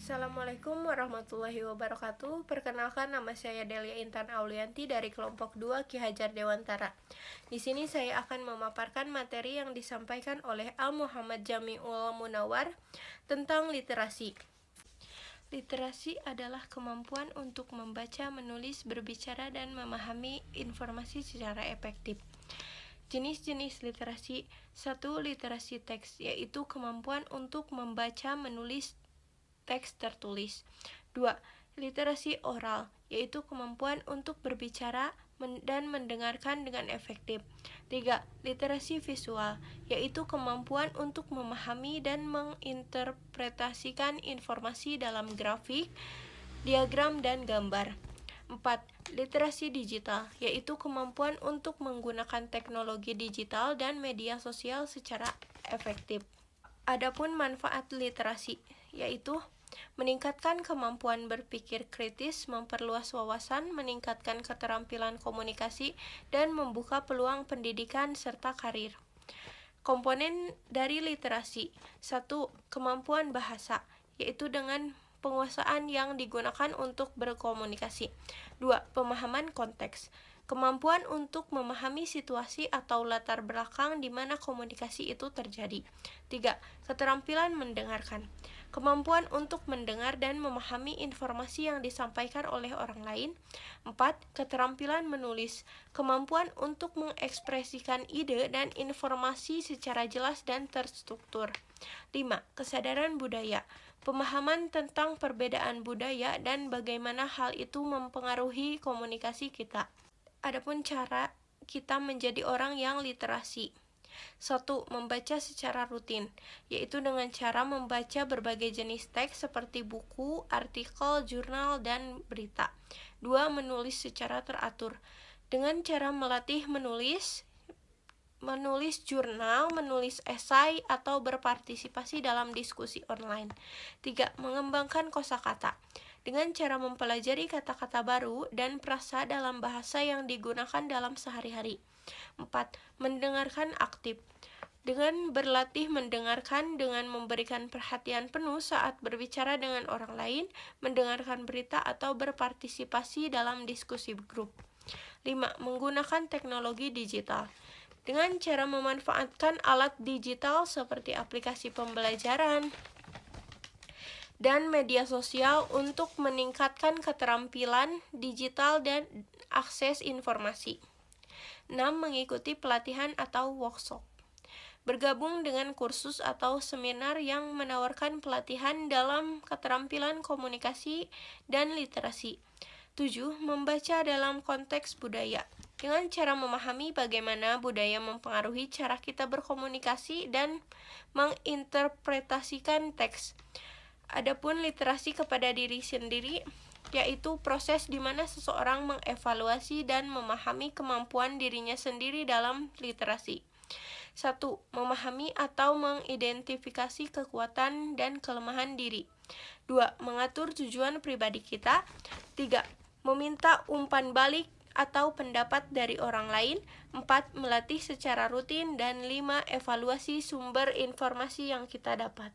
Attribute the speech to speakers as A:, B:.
A: Assalamualaikum warahmatullahi wabarakatuh. Perkenalkan, nama saya Delia Intan Aulianti dari kelompok 2 Ki Hajar Dewantara. Di sini saya akan memaparkan materi yang disampaikan oleh Al Muhammad Jamiul Munawar tentang literasi. Literasi adalah kemampuan untuk membaca, menulis, berbicara, dan memahami informasi secara efektif. Jenis-jenis literasi. 1. Literasi teks, yaitu kemampuan untuk membaca, menulis teks tertulis. 2. Literasi oral, yaitu kemampuan untuk berbicara dan mendengarkan dengan efektif. 3. Literasi visual, yaitu kemampuan untuk memahami dan menginterpretasikan informasi dalam grafik, diagram, dan gambar. 4. Literasi digital, yaitu kemampuan untuk menggunakan teknologi digital dan media sosial secara efektif. Adapun manfaat literasi, yaitu meningkatkan kemampuan berpikir kritis, memperluas wawasan, meningkatkan keterampilan komunikasi, dan membuka peluang pendidikan serta karir. Komponen dari literasi. 1. Kemampuan bahasa, yaitu dengan penguasaan yang digunakan untuk berkomunikasi. 2. Pemahaman konteks, kemampuan untuk memahami situasi atau latar belakang di mana komunikasi itu terjadi. 3. Keterampilan mendengarkan, kemampuan untuk mendengar dan memahami informasi yang disampaikan oleh orang lain. 4. Keterampilan menulis, kemampuan untuk mengekspresikan ide dan informasi secara jelas dan terstruktur. 5. Kesadaran budaya, pemahaman tentang perbedaan budaya dan bagaimana hal itu mempengaruhi komunikasi kita. Adapun cara kita menjadi orang yang literasi. 1. Membaca secara rutin, yaitu dengan cara membaca berbagai jenis teks seperti buku, artikel, jurnal, dan berita. 2. Menulis secara teratur, dengan cara melatih menulis jurnal, menulis esai, atau berpartisipasi dalam diskusi online. 3. Mengembangkan kosakata, dengan cara mempelajari kata-kata baru dan frasa dalam bahasa yang digunakan dalam sehari-hari. 4. Mendengarkan aktif, dengan berlatih mendengarkan dengan memberikan perhatian penuh saat berbicara dengan orang lain, mendengarkan berita, atau berpartisipasi dalam diskusi grup. 5. Menggunakan teknologi digital, dengan cara memanfaatkan alat digital seperti aplikasi pembelajaran dan media sosial untuk meningkatkan keterampilan digital dan akses informasi. 6. Mengikuti pelatihan atau workshop, bergabung dengan kursus atau seminar yang menawarkan pelatihan dalam keterampilan komunikasi dan literasi. 7. Membaca dalam konteks budaya, dengan cara memahami bagaimana budaya mempengaruhi cara kita berkomunikasi dan menginterpretasikan teks. Adapun literasi kepada diri sendiri, yaitu proses di mana seseorang mengevaluasi dan memahami kemampuan dirinya sendiri dalam literasi. 1. Memahami atau mengidentifikasi kekuatan dan kelemahan diri. 2. Mengatur tujuan pribadi kita. 3. Meminta umpan balik atau pendapat dari orang lain. 4. Melatih secara rutin. Dan 5. Evaluasi sumber informasi yang kita dapat.